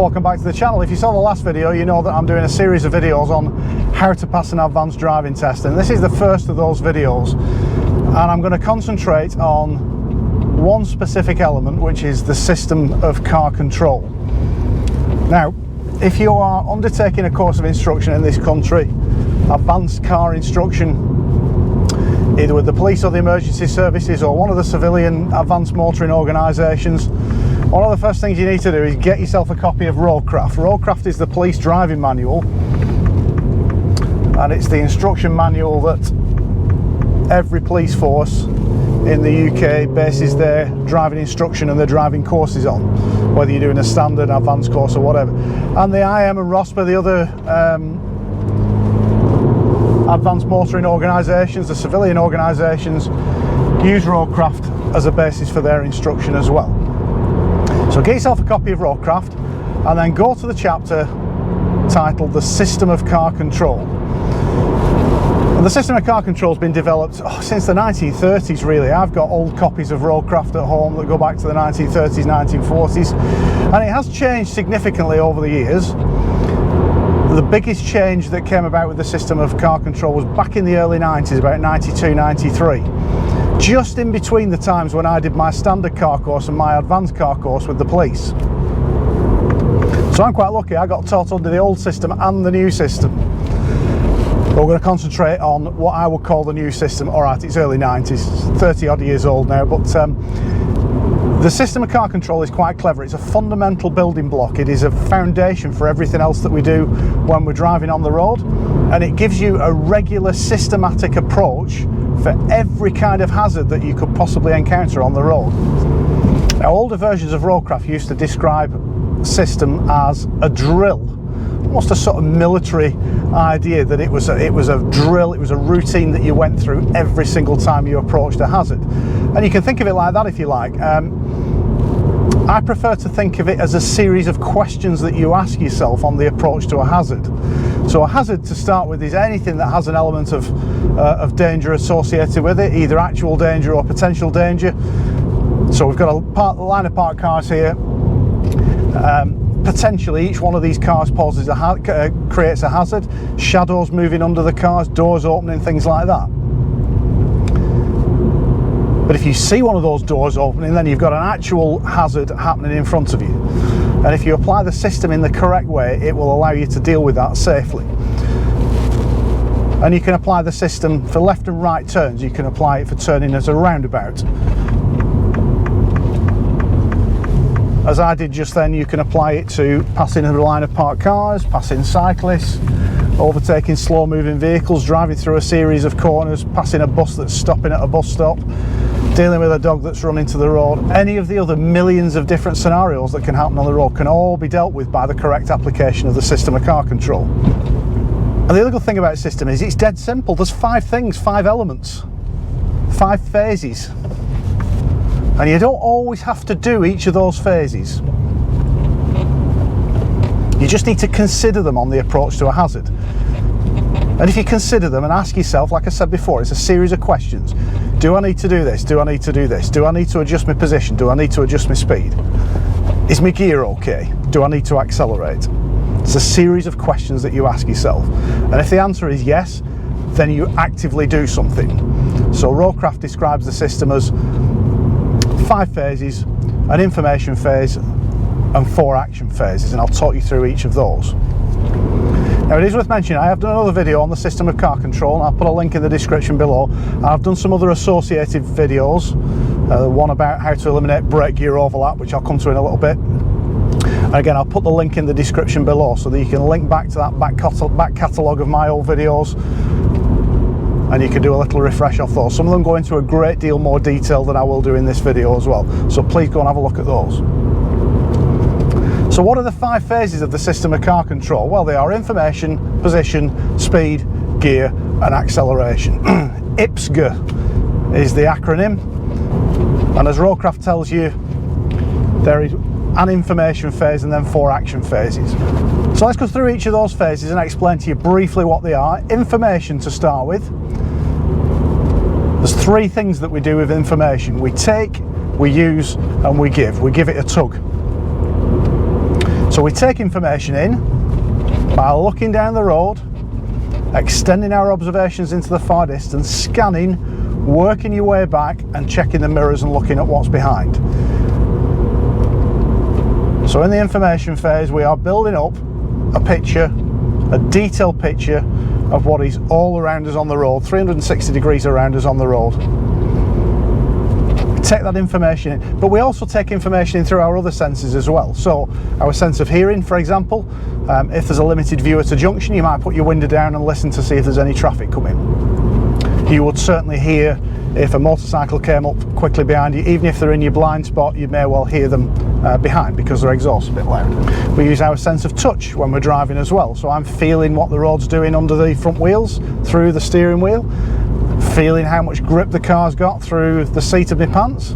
welcome back to the channel. If you saw the last video, you know that I'm doing a series of videos on how to pass an advanced driving test, and this is the first of those videos, and I'm going to concentrate on one specific element, which is the system of car control. Now, if you are undertaking a course of instruction in this country, advanced car instruction, either with the police or the emergency services or one of the civilian advanced motoring organisations, one of the first things you need to do is get yourself a copy of Roadcraft. Roadcraft is the police driving manual, and it's the instruction manual that every police force in the UK bases their driving instruction and their driving courses on, whether you're doing a standard, advanced course or whatever. And the IM and ROSPA, the other advanced motoring organisations, the civilian organisations, use Roadcraft as a basis for their instruction as well. So get yourself a copy of Roadcraft and then go to the chapter titled The System of Car Control. And the system of car control has been developed since the 1930s really. I've got old copies of Roadcraft at home that go back to the 1930s, 1940s, and it has changed significantly over the years. The biggest change that came about with the system of car control was back in the early 90s, about 92, 93. Just in between the times when I did my standard car course and my advanced car course with the police. So I'm quite lucky, I got taught under the old system and the new system. But we're going to concentrate on what I would call the new system. Alright, it's early 90s, 30 odd years old now, but the system of car control is quite clever. It's a fundamental building block. It is a foundation for everything else that we do when we're driving on the road, and it gives you a regular, systematic approach for every kind of hazard that you could possibly encounter on the road. Now, older versions of Roadcraft used to describe the system as a drill, almost a sort of military idea, that it was a drill, it was a routine that you went through every single time you approached a hazard. And you can think of it like that if you like. I prefer to think of it as a series of questions that you ask yourself on the approach to a hazard. So a hazard, to start with, is anything that has an element of danger associated with it, either actual danger or potential danger. So we've got a line of parked cars here. Potentially each one of these cars poses creates a hazard. Shadows moving under the cars, doors opening, things like that. But if you see one of those doors opening, then you've got an actual hazard happening in front of you. And if you apply the system in the correct way, it will allow you to deal with that safely. And you can apply the system for left and right turns. You can apply it for turning at a roundabout. As I did just then, you can apply it to passing a line of parked cars, passing cyclists, overtaking slow moving vehicles, driving through a series of corners, passing a bus that's stopping at a bus stop, dealing with a dog that's run into the road. Any of the other millions of different scenarios that can happen on the road can all be dealt with by the correct application of the system of car control. And the other good thing about the system is it's dead simple. There's 5 things, 5 elements, 5 phases. And you don't always have to do each of those phases. You just need to consider them on the approach to a hazard. And if you consider them and ask yourself, like I said before, it's a series of questions. Do I need to do this? Do I need to do this? Do I need to adjust my position? Do I need to adjust my speed? Is my gear okay? Do I need to accelerate? It's a series of questions that you ask yourself. And if the answer is yes, then you actively do something. So Roadcraft describes the system as 5 phases, an information phase and 4 action phases, and I'll talk you through each of those. Now, it is worth mentioning, I have done another video on the system of car control, and I'll put a link in the description below. I've done some other associated videos, one about how to eliminate brake gear overlap, which I'll come to in a little bit. And again, I'll put the link in the description below so that you can link back to that back catalogue of my old videos, and you can do a little refresh off those. Some of them go into a great deal more detail than I will do in this video as well, so please go and have a look at those. So what are the 5 phases of the system of car control? Well, they are information, position, speed, gear and acceleration. IPSG is the acronym, and as Roadcraft tells you, there is an information phase and then 4 action phases. So let's go through each of those phases and explain to you briefly what they are. Information, to start with. There's 3 things that we do with information. We take, we use and we give. We give it a tug. So we take information in by looking down the road, extending our observations into the far distance, scanning, working your way back and checking the mirrors and looking at what's behind. So in the information phase, we are building up a picture, a detailed picture of what is all around us on the road, 360 degrees around us on the road. We take that information in, but we also take information in through our other senses as well. So our sense of hearing, for example, if there's a limited view at a junction, you might put your window down and listen to see if there's any traffic coming. You would certainly hear if a motorcycle came up quickly behind you. Even if they're in your blind spot, you may well hear them behind because their exhaust's a bit loud. We use our sense of touch when we're driving as well. So I'm feeling what the road's doing under the front wheels, through the steering wheel, feeling how much grip the car's got through the seat of my pants.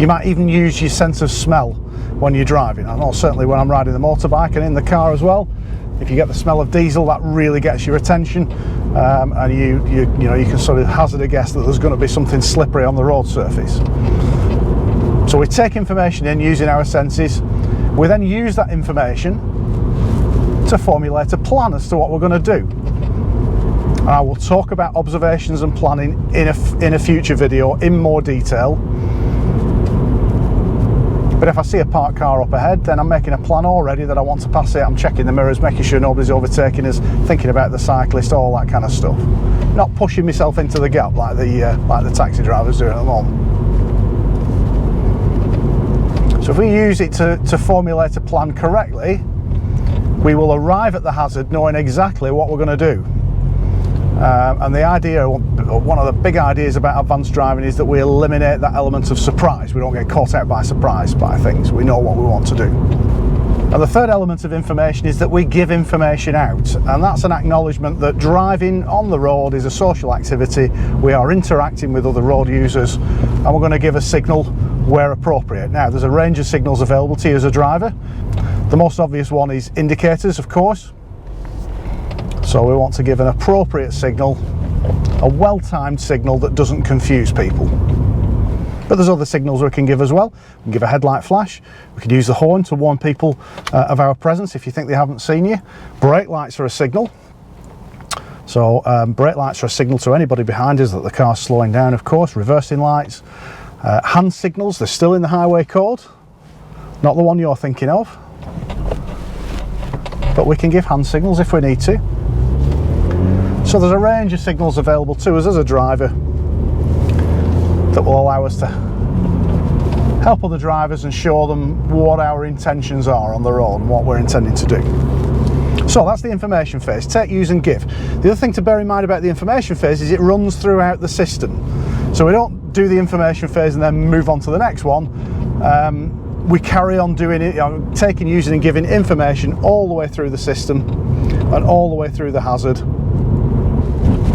You might even use your sense of smell when you're driving. I know certainly when I'm riding the motorbike and in the car as well, if you get the smell of diesel, that really gets your attention, and you can sort of hazard a guess that there's going to be something slippery on the road surface. So we take information in using our senses. We then use that information to formulate a plan as to what we're going to do. And I will talk about observations and planning in a future video in more detail. But if I see a parked car up ahead, then I'm making a plan already that I want to pass it. I'm checking the mirrors, making sure nobody's overtaking us, thinking about the cyclist, all that kind of stuff. Not pushing myself into the gap like the taxi drivers do at the moment. So if we use it to formulate a plan correctly, we will arrive at the hazard knowing exactly what we're going to do. And the idea, one of the big ideas about advanced driving is that we eliminate that element of surprise. We don't get caught out by surprise by things. We know what we want to do. And the third element of information is that we give information out, and that's an acknowledgement that driving on the road is a social activity. We are interacting with other road users, and we're going to give a signal where appropriate. Now, there's a range of signals available to you as a driver. The most obvious one is indicators, of course. So we want to give an appropriate signal, a well-timed signal that doesn't confuse people. But there's other signals we can give as well. We can give a headlight flash. We can use the horn to warn people of our presence if you think they haven't seen you. Brake lights are a signal. So brake lights are a signal to anybody behind us that the car's slowing down, of course. Reversing lights. Hand signals, they're still in the highway code. Not the one you're thinking of. But we can give hand signals if we need to. So there's a range of signals available to us as a driver that will allow us to help other drivers and show them what our intentions are on the road and what we're intending to do. So that's the information phase, take, use and give. The other thing to bear in mind about the information phase is it runs throughout the system. So we don't do the information phase and then move on to the next one. We carry on doing it, taking, using and giving information all the way through the system and all the way through the hazard.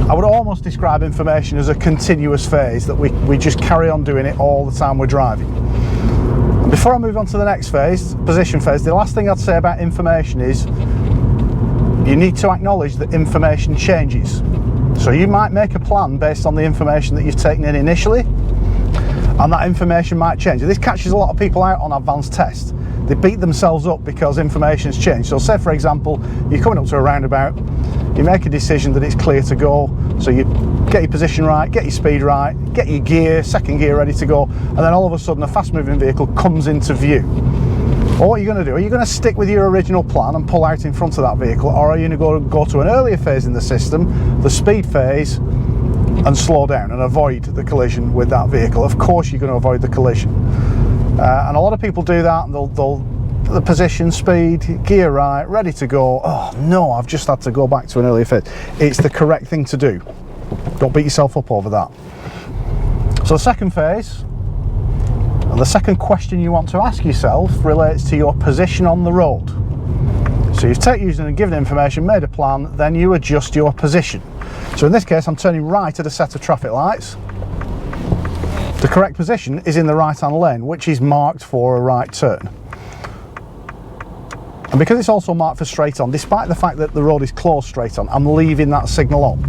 I would almost describe information as a continuous phase, that we just carry on doing it all the time we're driving. And before I move on to the next phase, position phase, the last thing I'd say about information is you need to acknowledge that information changes. So you might make a plan based on the information that you've taken in initially, and that information might change. This catches a lot of people out on advanced tests. They beat themselves up because information's changed. So say for example, you're coming up to a roundabout, you make a decision that it's clear to go, so you get your position right, get your speed right, get your gear, second gear ready to go, and then all of a sudden a fast moving vehicle comes into view. Well, what are you going to do? Are you going to stick with your original plan and pull out in front of that vehicle, or are you going to go to an earlier phase in the system, the speed phase, and slow down and avoid the collision with that vehicle? Of course you're going to avoid the collision. And a lot of people do that, and they'll the position, speed, gear right, ready to go. Oh no, I've just had to go back to an earlier phase. It's the correct thing to do. Don't beat yourself up over that. So the second phase, and the second question you want to ask yourself, relates to your position on the road. So you've taken, using and given information, made a plan, then you adjust your position. So in this case, I'm turning right at a set of traffic lights. The correct position is in the right-hand lane, which is marked for a right turn. And because it's also marked for straight on, despite the fact that the road is closed straight on, I'm leaving that signal on,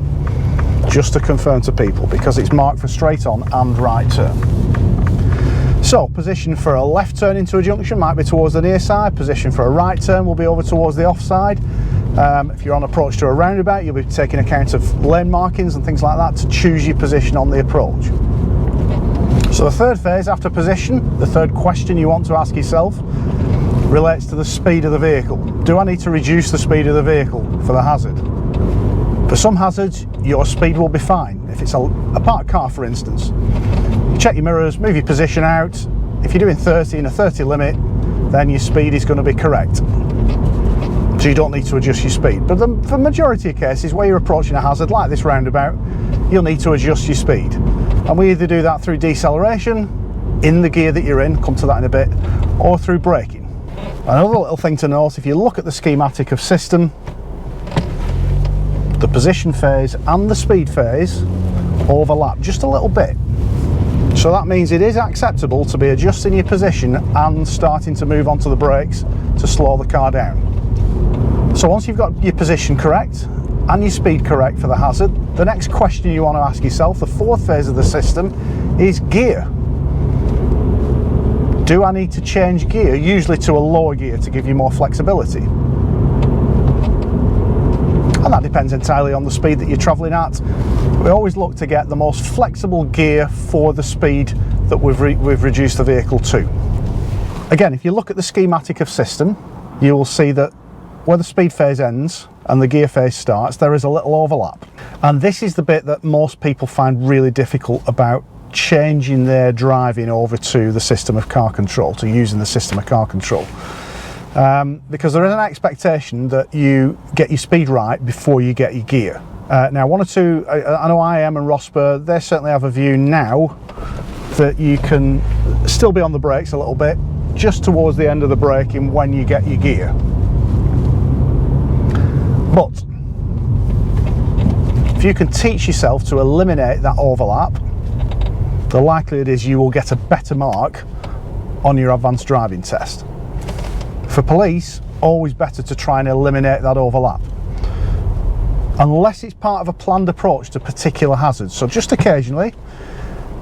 just to confirm to people, because it's marked for straight on and right turn. So position for a left turn into a junction might be towards the near side, position for a right turn will be over towards the offside. If you're on approach to a roundabout, you'll be taking account of lane markings and things like that to choose your position on the approach. So the third phase after position, the third question you want to ask yourself relates to the speed of the vehicle. Do I need to reduce the speed of the vehicle for the hazard? For some hazards, your speed will be fine. If it's a parked car, for instance, you check your mirrors, move your position out. If you're doing 30 in a 30 limit, then your speed is going to be correct. So you don't need to adjust your speed. But for the majority of cases where you're approaching a hazard like this roundabout, you'll need to adjust your speed. And we either do that through deceleration in the gear that you're in, come to that in a bit, or through braking. Another little thing to note, if you look at the schematic of system, the position phase and the speed phase overlap just a little bit. So that means it is acceptable to be adjusting your position and starting to move onto the brakes to slow the car down. So once you've got your position correct and your speed correct for the hazard, the next question you want to ask yourself, the fourth phase of the system, is gear. Do I need to change gear, usually to a lower gear to give you more flexibility? And that depends entirely on the speed that you're travelling at. We always look to get the most flexible gear for the speed that we've reduced the vehicle to. Again, if you look at the schematic of system, you will see that where the speed phase ends and the gear phase starts, there is a little overlap. And this is the bit that most people find really difficult about changing their driving over to the system of car control, to using the system of car control. Because there is an expectation that you get your speed right before you get your gear. Now one or two, I know IM and Rosper, they certainly have a view now that you can still be on the brakes a little bit just towards the end of the braking when you get your gear. But if you can teach yourself to eliminate that overlap, the likelihood is you will get a better mark on your advanced driving test. For police, always better to try and eliminate that overlap, unless it's part of a planned approach to particular hazards. So just occasionally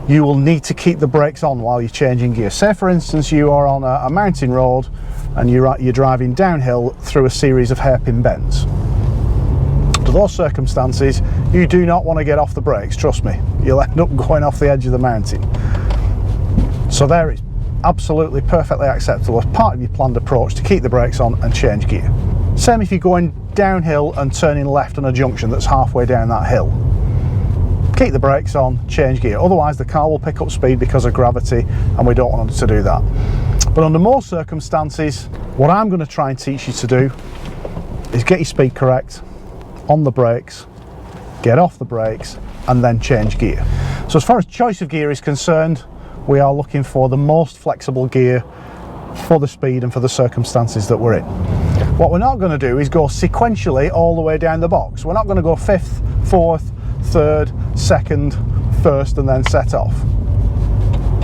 you will need to keep the brakes on while you're changing gear. Say for instance you are on a mountain road and you're driving downhill through a series of hairpin bends. To those circumstances, you do not want to get off the brakes, trust me. You'll end up going off the edge of the mountain. So there it's absolutely perfectly acceptable as part of your planned approach to keep the brakes on and change gear. Same if you're going downhill and turning left on a junction that's halfway down that hill. Keep the brakes on, change gear. Otherwise the car will pick up speed because of gravity and we don't want it to do that. But under most circumstances, what I'm going to try and teach you to do is get your speed correct, on the brakes, get off the brakes, and then change gear. So as far as choice of gear is concerned, we are looking for the most flexible gear for the speed and for the circumstances that we're in. What we're not going to do is go sequentially all the way down the box. We're not going to go 5th, 4th, 3rd, 2nd, 1st and then set off.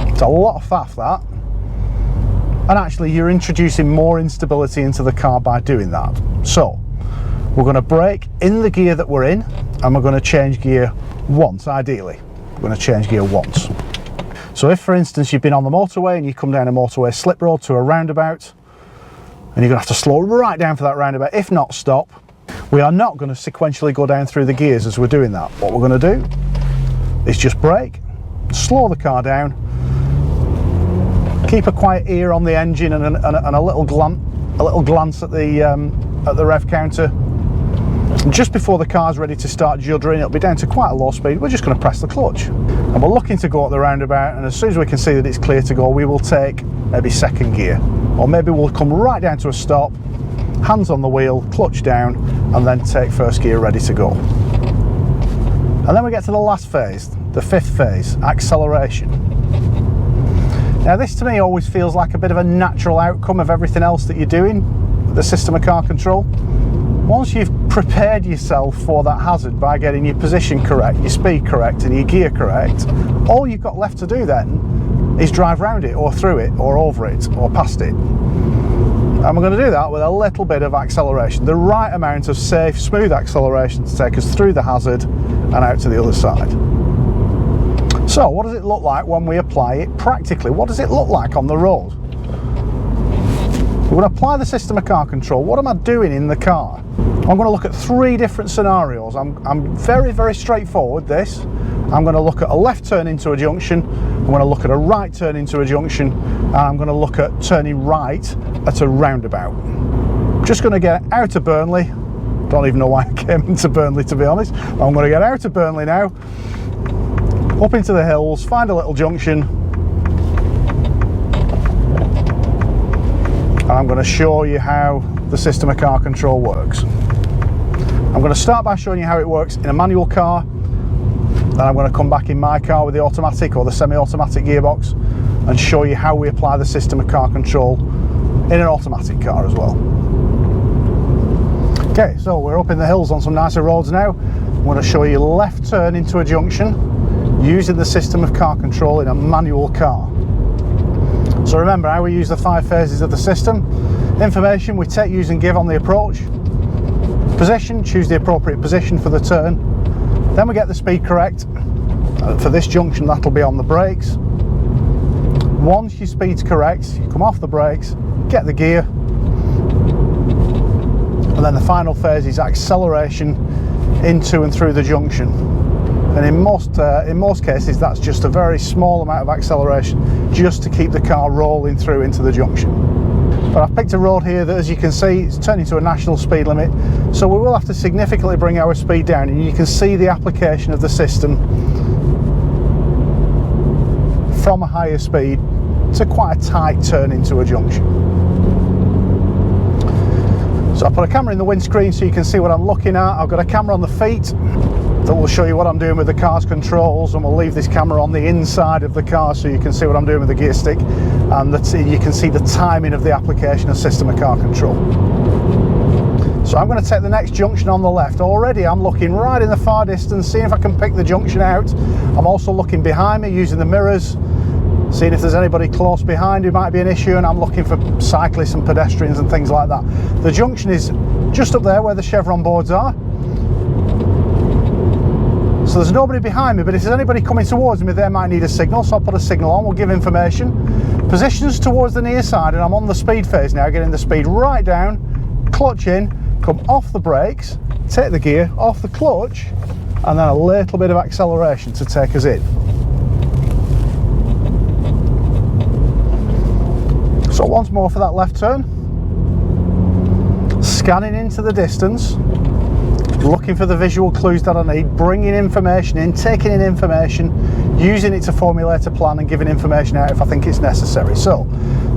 It's a lot of faff that, and actually you're introducing more instability into the car by doing that. So we're going to brake in the gear that we're in and we're going to change gear once, ideally. We're going to change gear once. So if for instance you've been on the motorway and you come down a motorway slip road to a roundabout and you're going to have to slow right down for that roundabout, if not stop, we are not going to sequentially go down through the gears as we're doing that. What we're going to do is just brake, slow the car down, keep a quiet ear on the engine and a little glance at the rev counter. And just before the car's ready to start juddering, it'll be down to quite a low speed, we're just going to press the clutch. And we're looking to go at the roundabout, and as soon as we can see that it's clear to go, we will take maybe second gear. Or maybe we'll come right down to a stop, hands on the wheel, clutch down, and then take first gear ready to go. And then we get to the last phase, the fifth phase, acceleration. Now this to me always feels like a bit of a natural outcome of everything else that you're doing with the system of car control. Once you've prepared yourself for that hazard by getting your position correct, your speed correct and your gear correct, all you've got left to do then is drive round it or through it or over it or past it. And we're going to do that with a little bit of acceleration, the right amount of safe, smooth acceleration to take us through the hazard and out to the other side. So what does it look like when we apply it practically? What does it look like on the road? We're going to apply the system of car control. What am I doing in the car? I'm going to look at 3 different scenarios. I'm very, very straightforward this. I'm going to look at a left turn into a junction, I'm going to look at a right turn into a junction, and I'm going to look at turning right at a roundabout. Just going to get out of Burnley. Don't even know why I came into Burnley, to be honest. I'm going to get out of Burnley now, up into the hills, find a little junction, and I'm going to show you how the system of car control works. I'm going to start by showing you how it works in a manual car. Then I'm going to come back in my car with the automatic or the semi-automatic gearbox and show you how we apply the system of car control in an automatic car as well. Okay, so we're up in the hills on some nicer roads now. I'm going to show you left turn into a junction using the system of car control in a manual car. So remember how we use the 5 phases of the system. Information we take, use and give on the approach. Position, choose the appropriate position for the turn. Then we get the speed correct. For this junction, that'll be on the brakes. Once your speed's correct, you come off the brakes, get the gear, and then the final phase is acceleration into and through the junction. And in most cases, that's just a very small amount of acceleration, just to keep the car rolling through into the junction. But I've picked a road here that, as you can see, it's turning to a national speed limit, so we will have to significantly bring our speed down, and you can see the application of the system from a higher speed to quite a tight turn into a junction. So I put a camera in the windscreen so you can see what I'm looking at. I've got a camera on the feet that will show you what I'm doing with the car's controls, and we'll leave this camera on the inside of the car so you can see what I'm doing with the gear stick, and you can see the timing of the application of system of car control. So I'm going to take the next junction on the left. Already I'm looking right in the far distance, seeing if I can pick the junction out. I'm also looking behind me using the mirrors, seeing if there's anybody close behind who might be an issue, and I'm looking for cyclists and pedestrians and things like that. The junction is just up there where the chevron boards are. So there's nobody behind me, but if there's anybody coming towards me, they might need a signal, so I'll put a signal on, we'll give information. Positions towards the near side, and I'm on the speed phase now, getting the speed right down, clutch in, come off the brakes, take the gear, off the clutch, and then a little bit of acceleration to take us in. So once more for that left turn, scanning into the distance, looking for the visual clues that I need, bringing information in, taking in information, using it to formulate a plan and giving information out if I think it's necessary. So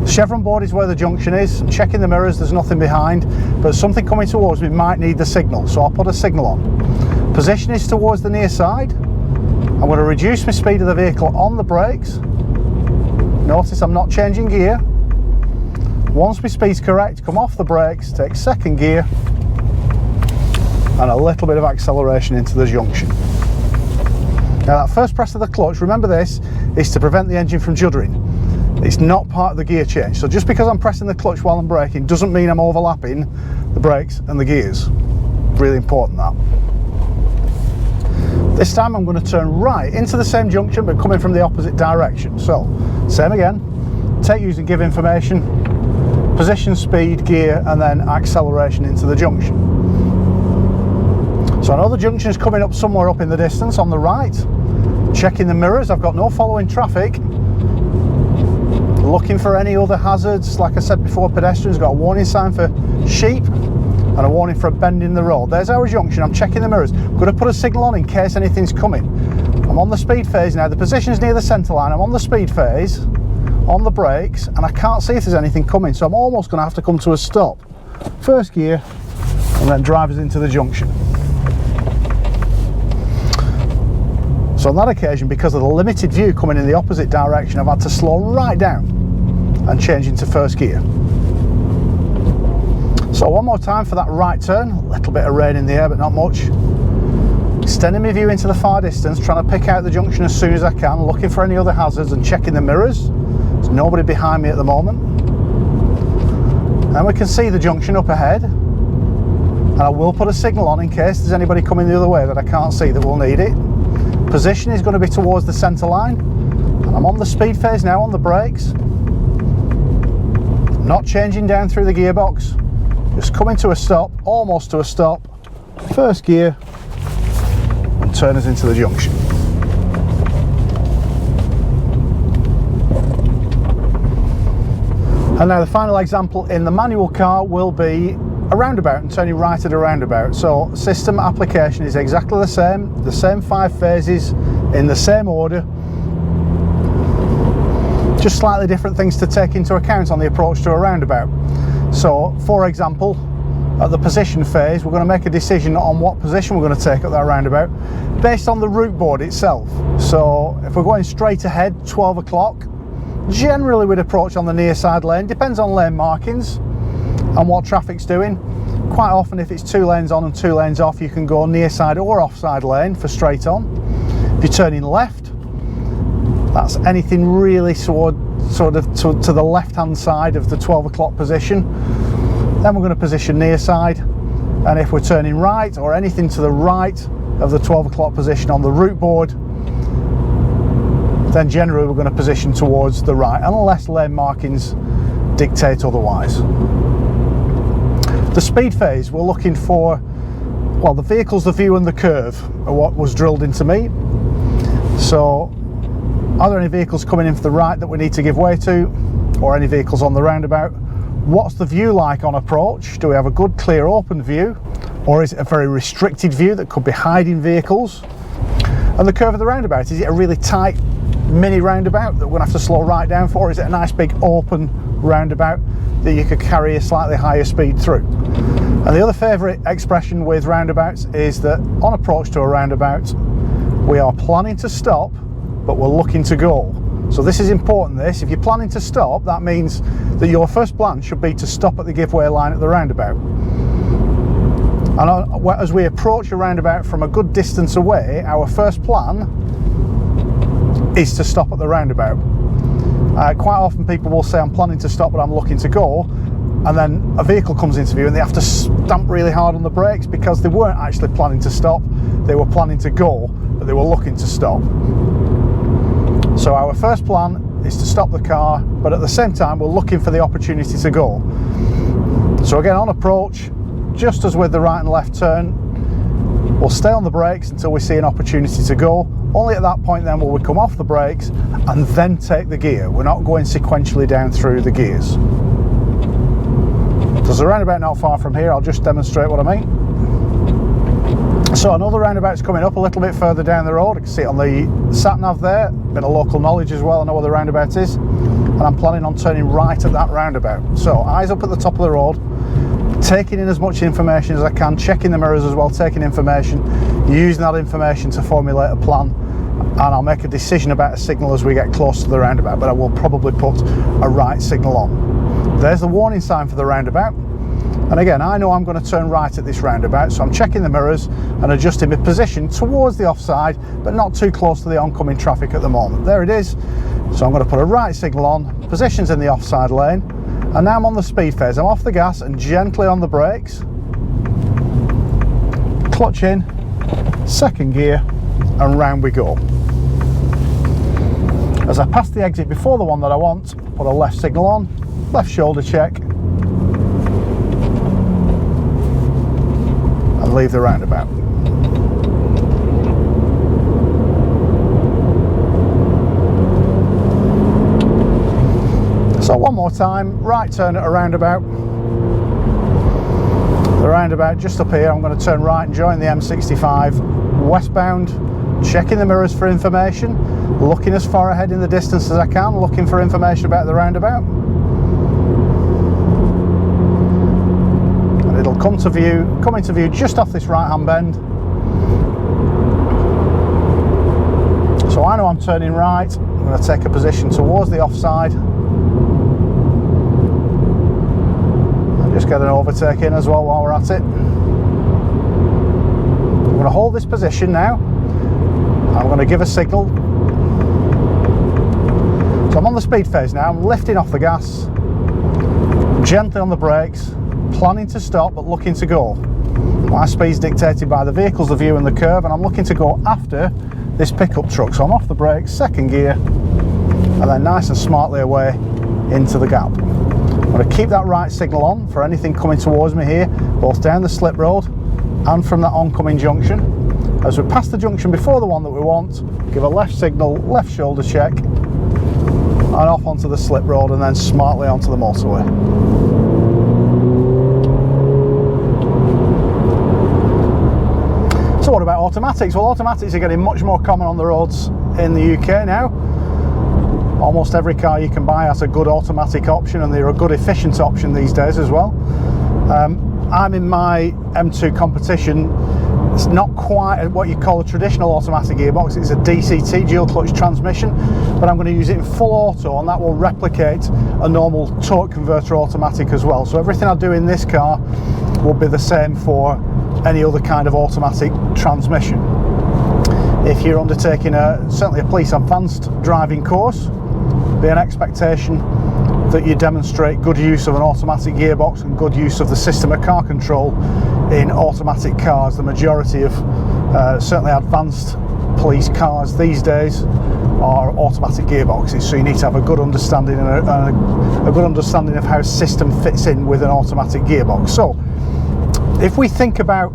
the chevron board is where the junction is. I'm checking the mirrors, there's nothing behind, but something coming towards me might need the signal, so I'll put a signal on. Position is towards the near side. I'm going to reduce my speed of the vehicle on the brakes. Notice I'm not changing gear. Once my speed's correct, come off the brakes, take second gear, and a little bit of acceleration into the junction. Now that first press of the clutch, remember this, is to prevent the engine from juddering. It's not part of the gear change. So just because I'm pressing the clutch while I'm braking doesn't mean I'm overlapping the brakes and the gears. Really important that. This time I'm going to turn right into the same junction but coming from the opposite direction. So same again, take, use and give information, position, speed, gear, and then acceleration into the junction. So I know the junction is coming up somewhere up in the distance on the right. Checking the mirrors, I've got no following traffic. Looking for any other hazards. Like I said before, pedestrians, got a warning sign for sheep and a warning for a bend in the road. There's our junction, I'm checking the mirrors. I'm going to put a signal on in case anything's coming. I'm on the speed phase now, the position's near the centre line, I'm on the speed phase, on the brakes, and I can't see if there's anything coming, so I'm almost going to have to come to a stop. First gear, and then drive us into the junction. So on that occasion, because of the limited view coming in the opposite direction, I've had to slow right down and change into first gear. So one more time for that right turn, a little bit of rain in the air but not much. Extending my view into the far distance, trying to pick out the junction as soon as I can, looking for any other hazards and checking the mirrors. There's nobody behind me at the moment. And we can see the junction up ahead. And I will put a signal on in case there's anybody coming the other way that I can't see that will need it. Position is going to be towards the centre line, and I'm on the speed phase now on the brakes. Not changing down through the gearbox, just coming to a stop, almost to a stop, first gear, and turn us into the junction. And now the final example in the manual car will be a roundabout and turning right at a roundabout. So system application is exactly the same 5 phases in the same order, just slightly different things to take into account on the approach to a roundabout. So for example, at the position phase, we're going to make a decision on what position we're going to take at that roundabout based on the route board itself. So if we're going straight ahead, 12 o'clock, generally we'd approach on the near side lane, depends on lane markings and what traffic's doing. Quite often if it's 2 lanes on and 2 lanes off, you can go near side or off side lane for straight on. If you're turning left, that's anything really sort of to the left hand side of the 12 o'clock position. Then we're going to position near side, and if we're turning right or anything to the right of the 12 o'clock position on the route board, then generally we're going to position towards the right, unless lane markings dictate otherwise. The speed phase, we're looking for, well, the vehicles, the view and the curve are what was drilled into me. So are there any vehicles coming in for the right that we need to give way to, or any vehicles on the roundabout? What's the view like on approach? Do we have a good, clear, open view, or is it a very restricted view that could be hiding vehicles? And the curve of the roundabout, is it a really tight mini roundabout that we're going to have to slow right down for, or is it a nice big open roundabout that you could carry a slightly higher speed through? And the other favourite expression with roundabouts is that on approach to a roundabout, we are planning to stop, but we're looking to go. So this is important, this. If you're planning to stop, that means that your first plan should be to stop at the giveaway line at the roundabout. And as we approach a roundabout from a good distance away, our first plan is to stop at the roundabout. Quite often people will say, I'm planning to stop but I'm looking to go, and then a vehicle comes into view and they have to stamp really hard on the brakes because they weren't actually planning to stop, they were planning to go, but they were looking to stop. So our first plan is to stop the car, but at the same time we're looking for the opportunity to go. So again, on approach, just as with the right and left turn, we'll stay on the brakes until we see an opportunity to go. Only at that point then will we come off the brakes and then take the gear. We're not going sequentially down through the gears. There's a roundabout not far from here, I'll just demonstrate what I mean. So another roundabout's coming up a little bit further down the road. I can see it on the sat-nav there, bit of local knowledge as well, I know where the roundabout is. And I'm planning on turning right at that roundabout. So eyes up at the top of the road, taking in as much information as I can, checking the mirrors as well, taking information, using that information to formulate a plan, and I'll make a decision about a signal as we get close to the roundabout, but I will probably put a right signal on. There's the warning sign for the roundabout, and again, I know I'm going to turn right at this roundabout, so I'm checking the mirrors and adjusting my position towards the offside, but not too close to the oncoming traffic at the moment. There it is. So I'm going to put a right signal on, position's in the offside lane, and now I'm on the speed phase. I'm off the gas and gently on the brakes, clutch in, second gear, and round we go. As I pass the exit before the one that I want, put a left signal on, left shoulder check, and leave the roundabout. So one more time, right turn at a roundabout. The roundabout just up here, I'm going to turn right and join the M65 westbound, checking the mirrors for information, looking as far ahead in the distance as I can, looking for information about the roundabout. And it'll come into view just off this right hand bend. So I know I'm turning right, I'm going to take a position towards the offside. Just get an overtake in as well while we're at it. I'm going to hold this position now. I'm going to give a signal. So I'm on the speed phase now. I'm lifting off the gas, gently on the brakes, planning to stop but looking to go. My speed's dictated by the vehicles, the view and the curve, and I'm looking to go after this pickup truck. So I'm off the brakes, second gear, and then nice and smartly away into the gap. I'm going to keep that right signal on for anything coming towards me here, both down the slip road and from that oncoming junction. As we pass the junction before the one that we want, give a left signal, left shoulder check, and off onto the slip road, and then smartly onto the motorway. So what about automatics? Well, automatics are getting much more common on the roads in the UK now. Almost every car you can buy has a good automatic option, and they're a good efficient option these days as well. I'm in my M2 competition. It's not quite what you call a traditional automatic gearbox. It's a DCT, dual clutch transmission, but I'm going to use it in full auto, and that will replicate a normal torque converter automatic as well. So everything I do in this car will be the same for any other kind of automatic transmission. If you're undertaking certainly a police advanced driving course, be an expectation that you demonstrate good use of an automatic gearbox and good use of the system of car control in automatic cars. The majority of certainly advanced police cars these days are automatic gearboxes, so you need to have a good understanding and a good understanding of how system fits in with an automatic gearbox. So if we think about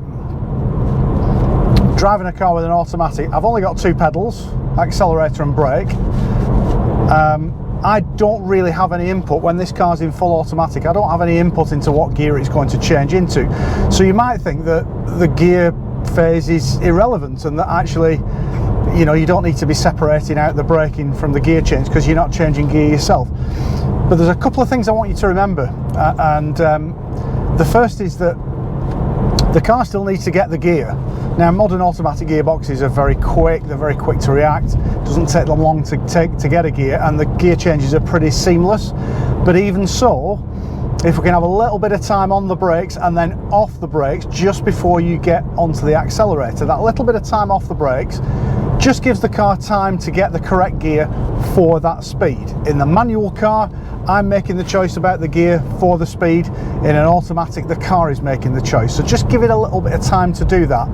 driving a car with an automatic, I've only got two pedals, accelerator and brake. I don't really have any input when this car's in full automatic. I don't have any input into what gear it's going to change into. So you might think that the gear phase is irrelevant, and that actually, you know, you don't need to be separating out the braking from the gear change because you're not changing gear yourself. But there's a couple of things I want you to remember, the first is that the car still needs to get the gear. Now, modern automatic gearboxes are very quick, they're very quick to react, it doesn't take them long to get a gear, and the gear changes are pretty seamless. But even so, if we can have a little bit of time on the brakes and then off the brakes just before you get onto the accelerator, that little bit of time off the brakes just gives the car time to get the correct gear for that speed. In the manual car, I'm making the choice about the gear for the speed. In an automatic, the car is making the choice. So just give it a little bit of time to do that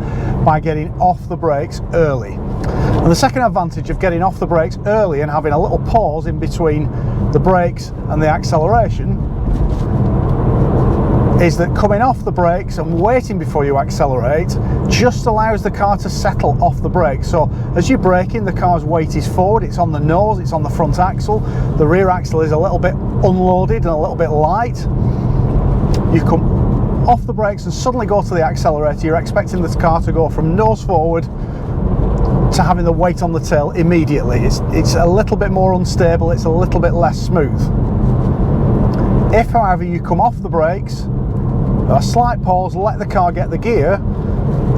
by getting off the brakes early. And the second advantage of getting off the brakes early and having a little pause in between the brakes and the acceleration is that coming off the brakes and waiting before you accelerate just allows the car to settle off the brakes. So as you're braking, the car's weight is forward, it's on the nose, it's on the front axle, the rear axle is a little bit unloaded and a little bit light. You come off the brakes and suddenly go to the accelerator, you're expecting the car to go from nose forward to having the weight on the tail immediately. It's a little bit more unstable, it's a little bit less smooth. If, however, you come off the brakes, a slight pause, let the car get the gear,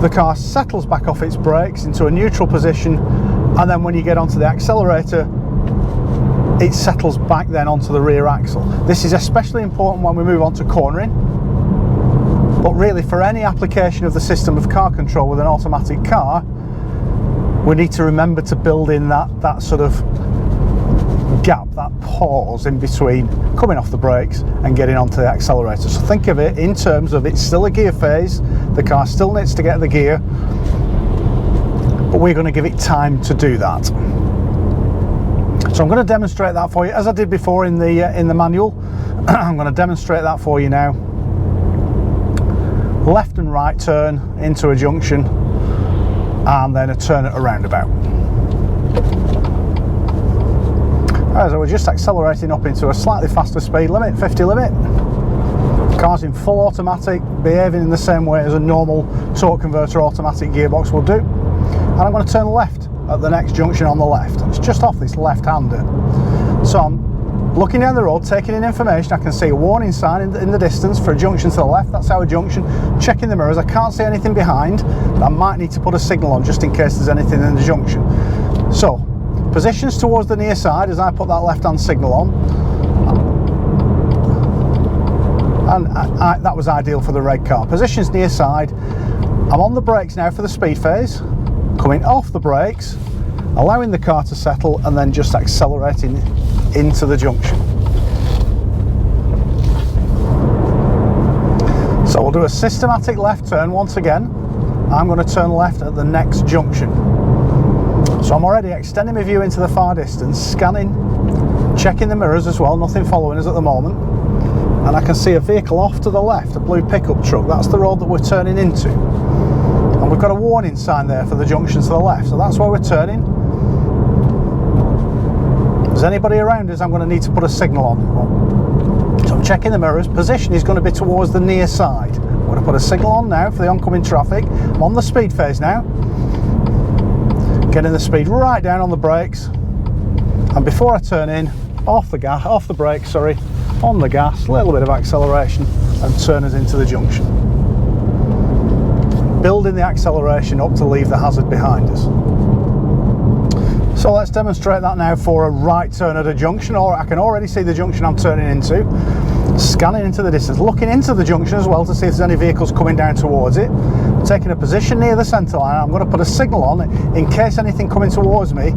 the car settles back off its brakes into a neutral position, and then when you get onto the accelerator, it settles back then onto the rear axle. This is especially important when we move on to cornering, but really for any application of the system of car control with an automatic car, we need to remember to build in that sort of gap, that pause in between coming off the brakes and getting onto the accelerator. So think of it in terms of it's still a gear phase, the car still needs to get the gear, but we're going to give it time to do that. So I'm going to demonstrate that for you as I did before in the manual. I'm going to demonstrate that for you now. Left and right turn into a junction, and then a turn at a roundabout. So we're just accelerating up into a slightly faster speed limit, 50 limit. Car's in full automatic, behaving in the same way as a normal torque converter automatic gearbox will do. And I'm going to turn left at the next junction on the left. It's just off this left-hander. So I'm looking down the road, taking in information. I can see a warning sign in the distance for a junction to the left. That's our junction. Checking the mirrors. I can't see anything behind. I might need to put a signal on just in case there's anything in the junction. So positions towards the near side as I put that left-hand signal on, and that was ideal for the red car. Positions near side. I'm on the brakes now for the speed phase, coming off the brakes, allowing the car to settle, and then just accelerating into the junction. So we'll do a systematic left turn once again. I'm going to turn left at the next junction. So So I'm already extending my view into the far distance, scanning, checking the mirrors as well, nothing following us at the moment. And I can see a vehicle off to the left, a blue pickup truck. That's the road that we're turning into. And we've got a warning sign there for the junction to the left, so that's where we're turning. If there's anybody around us, I'm going to need to put a signal on. So I'm checking the mirrors. Position is going to be towards the near side. I'm going to put a signal on now for the oncoming traffic. I'm on the speed phase now. Getting the speed right down on the brakes. And before I turn in, off the brakes, sorry, on the gas, a little bit of acceleration and turn us into the junction. Building the acceleration up to leave the hazard behind us. So let's demonstrate that now for a right turn at a junction, or I can already see the junction I'm turning into. Scanning into the distance, looking into the junction as well to see if there's any vehicles coming down towards it. Taking a position near the centre line, I'm going to put a signal on in case anything coming towards me,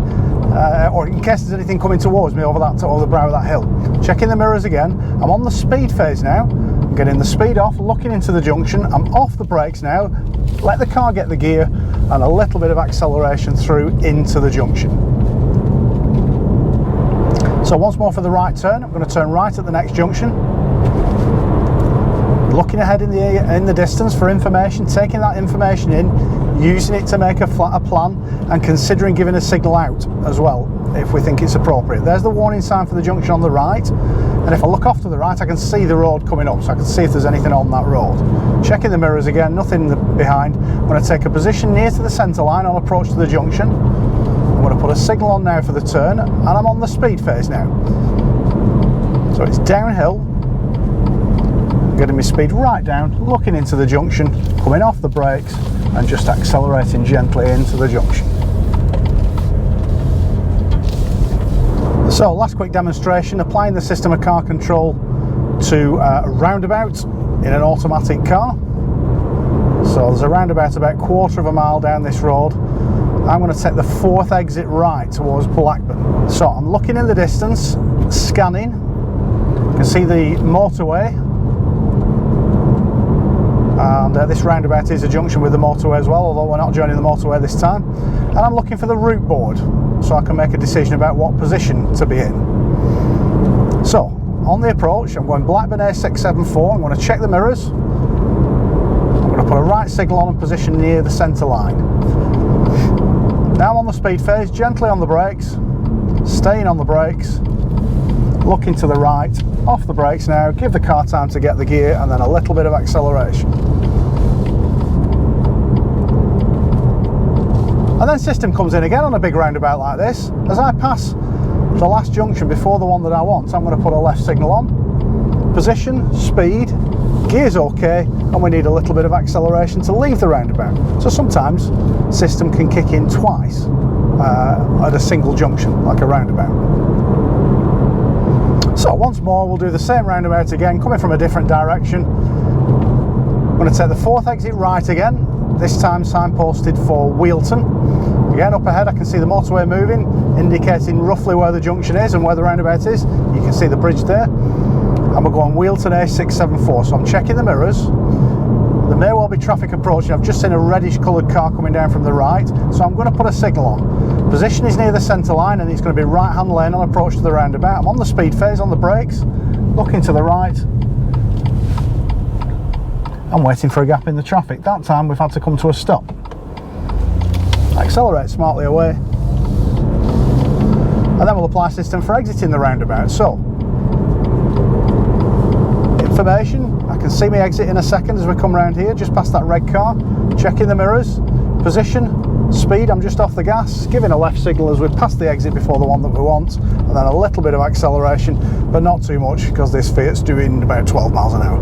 or in case there's anything coming towards me over the brow of that hill. Checking the mirrors again. I'm on the speed phase now. I'm getting the speed off, looking into the junction. I'm off the brakes now. Let the car get the gear and a little bit of acceleration through into the junction. So once more for the right turn, I'm going to turn right at the next junction. Looking ahead in the distance for information, taking that information in, using it to make a plan, and considering giving a signal out as well if we think it's appropriate. There's the warning sign for the junction on the right, and if I look off to the right I can see the road coming up, so I can see if there's anything on that road. Checking the mirrors again, nothing behind. I'm going to take a position near to the centre line on approach to the junction. I'm going to put a signal on now for the turn, and I'm on the speed phase now. So it's downhill. Getting my speed right down, looking into the junction, coming off the brakes and just accelerating gently into the junction. So last quick demonstration, applying the system of car control to a roundabout in an automatic car. So there's a roundabout about 1/4 mile down this road. I'm going to take the 4th exit right towards Blackburn. So I'm looking in the distance, scanning. You can see the motorway. And this roundabout is a junction with the motorway as well, although we're not joining the motorway this time. And I'm looking for the route board so I can make a decision about what position to be in. So on the approach, I'm going Blackburn A674. I'm going to check the mirrors. I'm going to put a right signal on and position near the centre line. Now I'm on the speed phase, gently on the brakes, staying on the brakes, looking to the right, off the brakes now, give the car time to get the gear and then a little bit of acceleration. And then system comes in again on a big roundabout like this. As I pass the last junction before the one that I want, I'm going to put a left signal on. Position, speed, gear's okay, and we need a little bit of acceleration to leave the roundabout. So sometimes system can kick in twice at a single junction, like a roundabout. So once more we'll do the same roundabout again, coming from a different direction. I'm going to take the 4th exit right again, this time signposted for Wheelton. Again, up ahead I can see the motorway moving, indicating roughly where the junction is and where the roundabout is. You can see the bridge there. And we're going Wheelton A674, so I'm checking the mirrors. There may well be traffic approaching. I've just seen a reddish coloured car coming down from the right, so I'm going to put a signal on. Position is near the centre line and it's going to be right hand lane on approach to the roundabout. I'm on the speed phase, on the brakes, looking to the right. I'm waiting for a gap in the traffic. That time we've had to come to a stop. Accelerate smartly away. And then we'll apply system for exiting the roundabout. So, information, I can see me exit in a second as we come round here, just past that red car. Checking the mirrors, position, speed, I'm just off the gas, giving a left signal as we pass the exit before the one that we want, and then a little bit of acceleration, but not too much because this Fiat's doing about 12 miles an hour.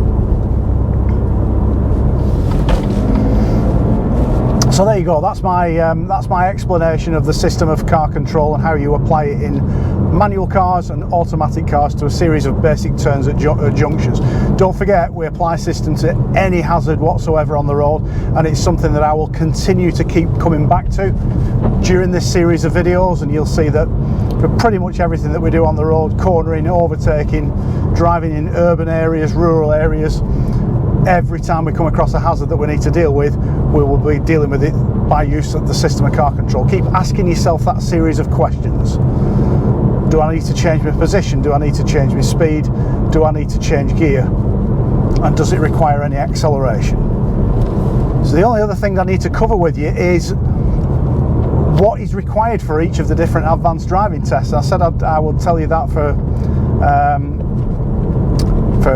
So there you go, that's my explanation of the system of car control and how you apply it in manual cars and automatic cars to a series of basic turns at junctions. Don't forget, we apply system to any hazard whatsoever on the road, and it's something that I will continue to keep coming back to during this series of videos, and you'll see that for pretty much everything that we do on the road, cornering, overtaking, driving in urban areas, rural areas, every time we come across a hazard that we need to deal with, we will be dealing with it by use of the system of car control. Keep asking yourself that series of questions. Do I need to change my position? Do I need to change my speed? Do I need to change gear? And does it require any acceleration? So the only other thing I need to cover with you is what is required for each of the different advanced driving tests. I said I would tell you that for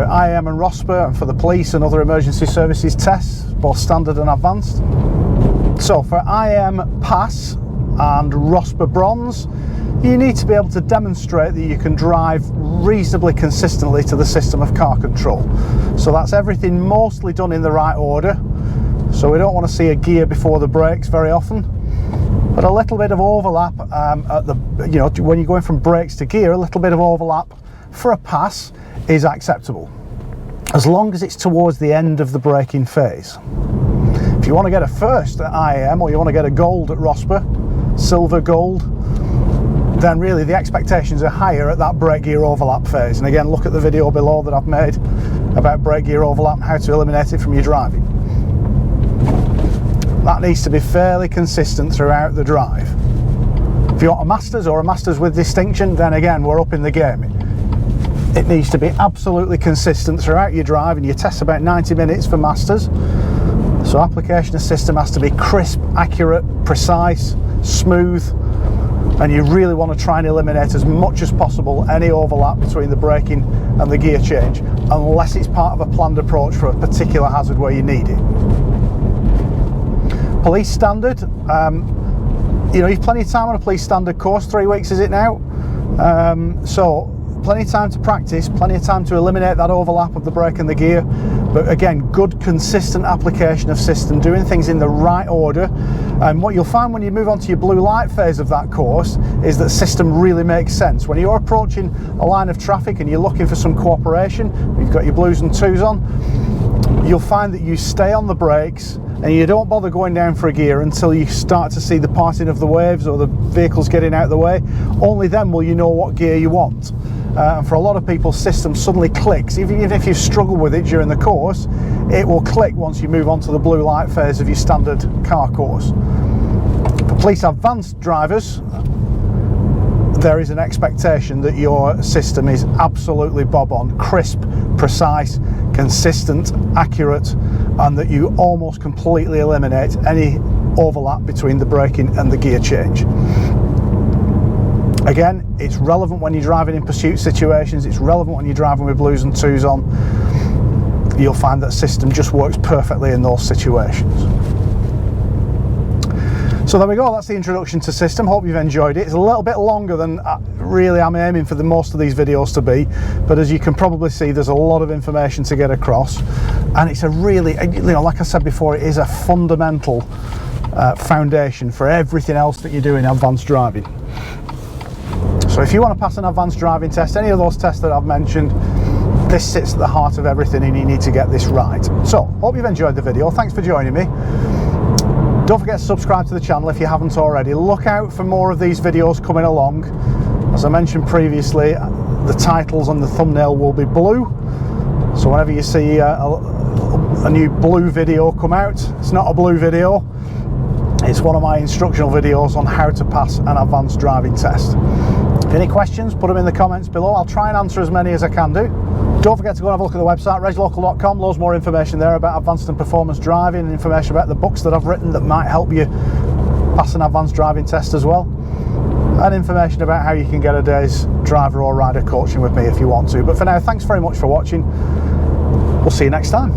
IAM and ROSPA, and for the police and other emergency services tests, both standard and advanced. So for IAM Pass and ROSPA Bronze, you need to be able to demonstrate that you can drive reasonably consistently to the system of car control. So that's everything mostly done in the right order. So we don't want to see a gear before the brakes very often, but a little bit of overlap when you're going from brakes to gear, a little bit of overlap for a pass is acceptable, as long as it's towards the end of the braking phase. If you want to get a first at IAM, or you want to get a gold at ROSPA, silver, gold, then really the expectations are higher at that brake gear overlap phase. And again, look at the video below that I've made about brake gear overlap and how to eliminate it from your driving. That needs to be fairly consistent throughout the drive. If you want a Masters or a Masters with distinction, then again, we're up in the game. It needs to be absolutely consistent throughout your drive, and you test about 90 minutes for Masters. So application of system has to be crisp, accurate, precise, smooth, and you really want to try and eliminate as much as possible any overlap between the braking and the gear change, unless it's part of a planned approach for a particular hazard where you need it. Police standard, you've plenty of time on a police standard course. 3 weeks is it now? So plenty of time to practice, plenty of time to eliminate that overlap of the brake and the gear. But again, good consistent application of system, doing things in the right order. And what you'll find when you move on to your blue light phase of that course is that system really makes sense. When you're approaching a line of traffic and you're looking for some cooperation, you've got your blues and twos on, you'll find that you stay on the brakes and you don't bother going down for a gear until you start to see the parting of the waves or the vehicles getting out of the way. Only then will you know what gear you want. And for a lot of people, system suddenly clicks. Even if you've struggled with it during the course, it will click once you move on to the blue light phase of your standard car course. For police advanced drivers, there is an expectation that your system is absolutely bob on, crisp, precise, consistent, accurate, and that you almost completely eliminate any overlap between the braking and the gear change. Again, it's relevant when you're driving in pursuit situations, it's relevant when you're driving with blues and twos on. You'll find that system just works perfectly in those situations. So there we go, that's the introduction to system. Hope you've enjoyed it. It's a little bit longer than really I'm aiming for most of these videos to be, but as you can probably see, there's a lot of information to get across, and it's a really, like I said before, it is a fundamental foundation for everything else that you do in advanced driving. So if you want to pass an advanced driving test, any of those tests that I've mentioned, this sits at the heart of everything and you need to get this right. So, hope you've enjoyed the video. Thanks for joining me. Don't forget to subscribe to the channel if you haven't already. Look out for more of these videos coming along. As I mentioned previously, the titles on the thumbnail will be blue. So whenever you see a new blue video come out, it's not a blue video. It's one of my instructional videos on how to pass an advanced driving test. Any questions, put them in the comments below. I'll try and answer as many as I can do. Don't forget to go and have a look at the website, reglocal.com. Loads more information there about advanced and performance driving, and information about the books that I've written that might help you pass an advanced driving test as well. And information about how you can get a day's driver or rider coaching with me if you want to. But for now, thanks very much for watching. We'll see you next time.